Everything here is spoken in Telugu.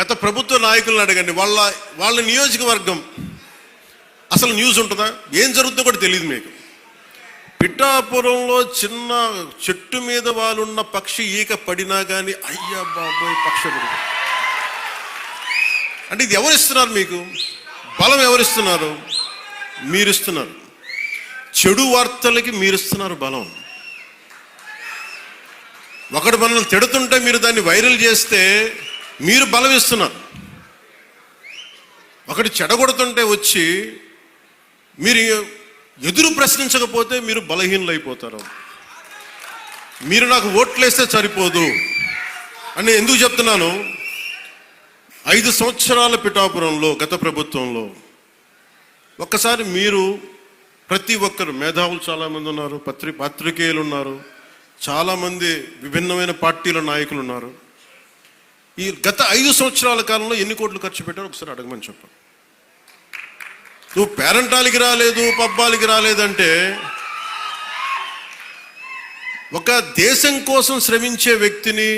గత ప్రభుత్వ నాయకులను అడగండి, వాళ్ళ నియోజకవర్గం అసలు న్యూస్ ఉంటుందా? ఏం జరుగుతుందో కూడా తెలియదు మీకు. పిఠాపురంలో చిన్న చెట్టు మీద వాళ్ళున్న పక్షి ఈక పడినా కానీ అయ్యా బాబోయ్ పక్షుడు అంటే ఇది ఎవరిస్తున్నారు మీకు? బలం ఎవరిస్తున్నారు? మీరిస్తున్నారు. చెడు వార్తలకి మీరిస్తున్నారు బలం. ఒకడు మనల్ని తిడుతుంటే మీరు దాన్ని వైరల్ చేస్తే మీరు బలం ఇస్తున్నారు. ఒకటి చెడగొడుతుంటే వచ్చి మీరు ఎదురు ప్రశ్నించకపోతే మీరు బలహీనలు అయిపోతారు. మీరు నాకు ఓట్లేస్తే సరిపోదు అని ఎందుకు చెప్తున్నాను? 5 సంవత్సరాల పిఠాపురంలో గత ప్రభుత్వంలో ఒక్కసారి మీరు ప్రతి ఒక్కరు మేధావులు చాలామంది ఉన్నారు, పత్రికేయులు ఉన్నారు, చాలామంది విభిన్నమైన పార్టీల నాయకులు ఉన్నారు. ఈ గత 5 సంవత్సరాల కాలంలో ఎన్ని కోట్లు ఖర్చు పెట్టారో ఒకసారి అడగమని చెప్పండి. నువ్వు పేరంటాలకి రాలేదు, పబ్బాలకి రాలేదంటే ఒక దేశం కోసం శ్రమించే వ్యక్తిని